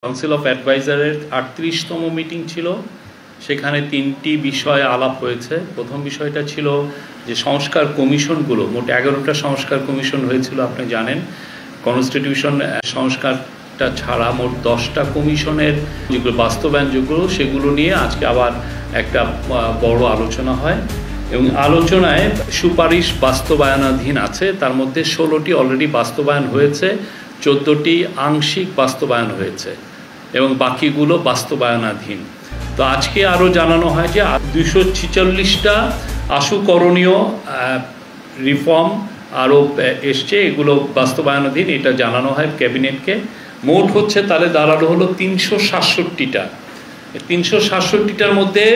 Council of অ্যাডভাইজারের ৩৮তম meeting ছিল। সেখানে ৩টি বিষয় আলাপ হয়েছে। প্রথম বিষয়টা ছিল যে সংস্কার কমিশনগুলো, মোট ১১টা সংস্কার কমিশন হয়েছিল, আপনি জানেন। কনস্টিটিউশন সংস্কারটা ছাড়া মোট 10টা কমিশনের যেগুলো বাস্তবায়নযোগ্য সেগুলো নিয়ে আজকে আবার একটা বড় আলোচনা হয় এবং আলোচনায় সুপারিশ বাস্তবায়নাধীন আছে। তার মধ্যে 16টি অলরেডি বাস্তবায়ন হয়েছে, 14টি আংশিক বাস্তবায়ন হয়েছে এবং বাকিগুলো বাস্তবায়নাধীন। তো আজকে আরও জানানো হয় যে 246টা আশু করণীয় রিফর্ম আরও এসছে, এগুলো বাস্তবায়নাধীন, এটা জানানো হয় ক্যাবিনেটকে। মোট হচ্ছে তাহলে দাঁড়ানো হলো 367টা। 367টার মধ্যে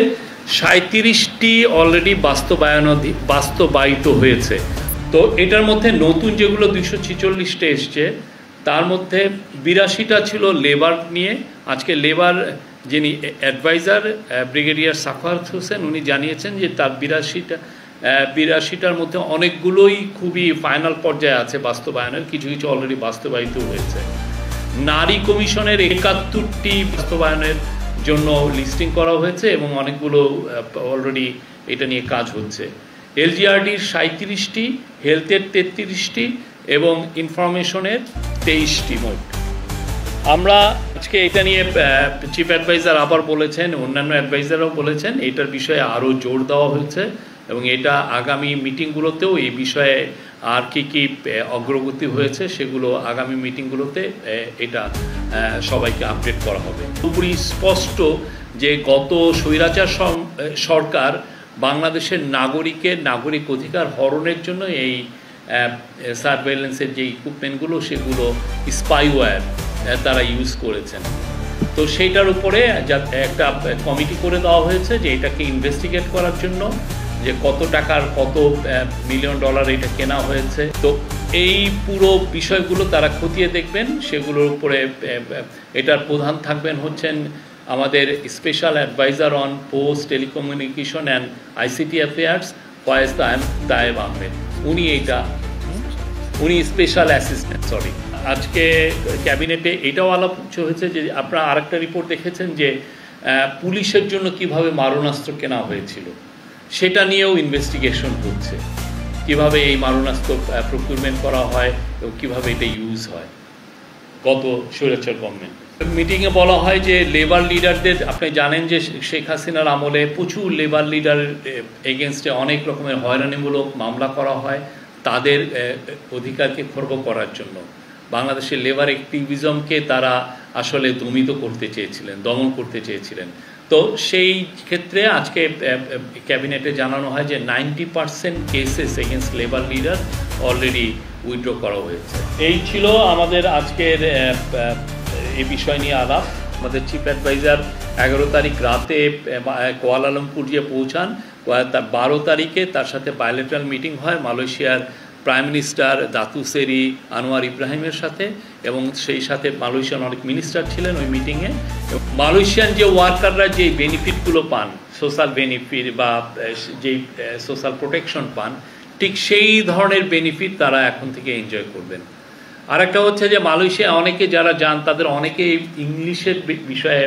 37টি অলরেডি বাস্তবায়িত হয়েছে। তো এটার মধ্যে নতুন যেগুলো 246টা এসছে তার মধ্যে 82টা ছিল লেবার নিয়ে। আজকে লেবার যিনি অ্যাডভাইজার ব্রিগেডিয়ার সাখাওয়াত হোসেন, উনি জানিয়েছেন যে তার 82টার মধ্যে অনেকগুলোই খুবই ফাইনাল পর্যায়ে আছে বাস্তবায়নের, কিছু কিছু অলরেডি বাস্তবায়িত হয়েছে। নারী কমিশনের 71টি বাস্তবায়নের জন্য লিস্টিং করা হয়েছে এবং অনেকগুলো অলরেডি এটা নিয়ে কাজ হচ্ছে। এলজিআরডির 37টি, হেলথের 33টি এবং ইনফরমেশনের 23টি মোট। আমরা আজকে এটা নিয়ে চিফ অ্যাডভাইজার আবার বলেছেন, অন্যান্য অ্যাডভাইজারও বলেছেন, এটার বিষয়ে আরও জোর দেওয়া হয়েছে এবং এটা আগামী মিটিংগুলোতেও এই বিষয়ে আর কি কি অগ্রগতি হয়েছে সেগুলো আগামী মিটিংগুলোতে এটা সবাইকে আপডেট করা হবে। পুরোপুরি স্পষ্ট যে গত স্বৈরাচার সরকার বাংলাদেশের নাগরিক অধিকার হরণের জন্য এই সার্ভেলেন্সের যে ইকুইপমেন্টগুলো সেগুলো স্পাইওয়্যার তারা ইউজ করেছেন। তো সেইটার উপরে একটা কমিটি করে দেওয়া হয়েছে যে এটাকে ইনভেস্টিগেট করার জন্য, যে কত টাকার কত মিলিয়ন ডলার এটা কেনা হয়েছে। তো এই পুরো বিষয়গুলো তারা খতিয়ে দেখবেন। সেগুলোর উপরে এটার প্রধান থাকবেন হচ্ছেন আমাদের special adviser on post, telecommunication and ICT affairs Faiz Tayeb Ahmed. উনি স্পেশাল অ্যাসিস্ট্যান্ট। আজকে ক্যাবিনেটে এটাও আলাপ হয়েছে যে আপনারা আরেকটা রিপোর্ট দেখেছেন যে পুলিশের জন্য কিভাবে মারণাস্ত্র কেনা হয়েছিল, সেটা নিয়েও ইনভেস্টিগেশন হচ্ছে। কিভাবে এই মারণাস্ত্র প্রকিউরমেন্ট করা হয় এবং কীভাবে এটা ইউজ হয় গত স্বৈরাচার গভর্নমেন্ট। মিটিংয়ে বলা হয় যে লেবার লিডারদের, আপনি জানেন যে শেখ হাসিনার আমলে প্রচুর লেবার লিডারের এগেনস্টে অনেক রকমের হয়রানিমূলক মামলা করা হয় তাদের অধিকারকে খর্ব করার জন্য। বাংলাদেশের লেবার অ্যাক্টিভিজমকে তারা আসলে দমন করতে চেয়েছিলেন। তো সেই ক্ষেত্রে আজকে ক্যাবিনেটে জানানো হয় যে 90% cases against labour leader already withdraw করা হয়েছে। এই ছিল আমাদের আজকের এই বিষয় নিয়ে আলাপ। আমাদের চিফ অ্যাডভাইজার 11 তারিখ রাতে কুয়ালালামপুর গিয়ে পৌঁছান। তার 12 তারিখে তার সাথে বায়োলেটারাল মিটিং হয় মালয়েশিয়ার প্রাইম মিনিস্টার দাতু সেরি আনোয়ার ইব্রাহিমের সাথে, এবং সেই সাথে মালয়েশিয়ান অনেক মিনিস্টার ছিলেন ওই মিটিংয়ে। মালয়েশিয়ান যে ওয়ার্কাররা যে বেনিফিটগুলো পান, সোশ্যাল বেনিফিট বা যেই সোশ্যাল প্রোটেকশন পান, ঠিক সেই ধরনের বেনিফিট তারা এখন থেকে এনজয় করবেন। আরেকটা হচ্ছে যে মালয়েশিয়া অনেকে যারা যান তাদের অনেকে ইংলিশের বিষয়ে,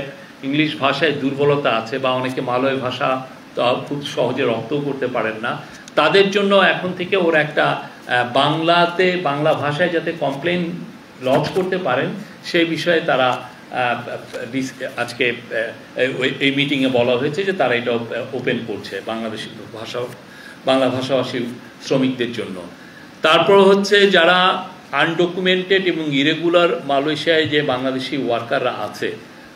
ইংলিশ ভাষায় দুর্বলতা আছে বা অনেকে মালয় ভাষা খুব সহজে রপ্তও করতে পারেন না। তাদের জন্য এখন থেকে ওরা একটা বাংলা ভাষায় যাতে কমপ্লেন লঞ্চ করতে পারেন সেই বিষয়ে তারা আজকে এই মিটিংয়ে বলা হয়েছে যে তারা এটা ওপেন করছে বাংলা ভাষাভাষী শ্রমিকদের জন্য। তারপর হচ্ছে যারা আনডকুমেন্টেড এবং ইরেগুলার মালয়েশিয়ায় যে বাংলাদেশি ওয়ার্কাররা আছে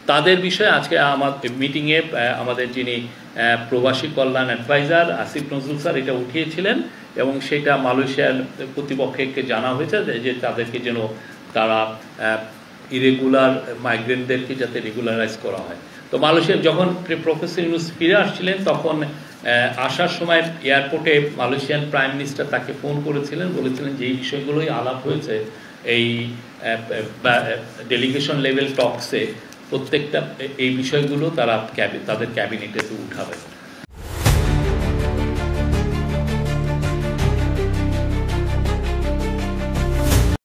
তাদের বিষয়ে আজকে আমাদের মিটিংয়ে আমাদের যিনি প্রবাসী কল্যাণ অ্যাডভাইজার আসিফ নজরুল স্যার এটা উঠিয়েছিলেন এবং সেটা মালয়েশিয়ার কর্তৃপক্ষকে জানা হয়েছে যে তাদেরকে যেন তারা ইরেগুলার মাইগ্রেন্টদেরকে যাতে রেগুলারাইজ করা হয়। তো মালয়েশিয়ার যখন প্রফেসর ইউনুস ফিরে আসছিলেন তখন আসার সময় এয়ারপোর্টে মালয়েশিয়ান প্রাইম মিনিস্টার তাকে ফোন করেছিলেন, বলেছিলেন যে এই বিষয়গুলোই আলাপ হয়েছে এই ডেলিগেশন লেভেল টকসে, প্রত্যেকটা এই বিষয়গুলো তারা তাদের ক্যাবিনেটে উঠাবে।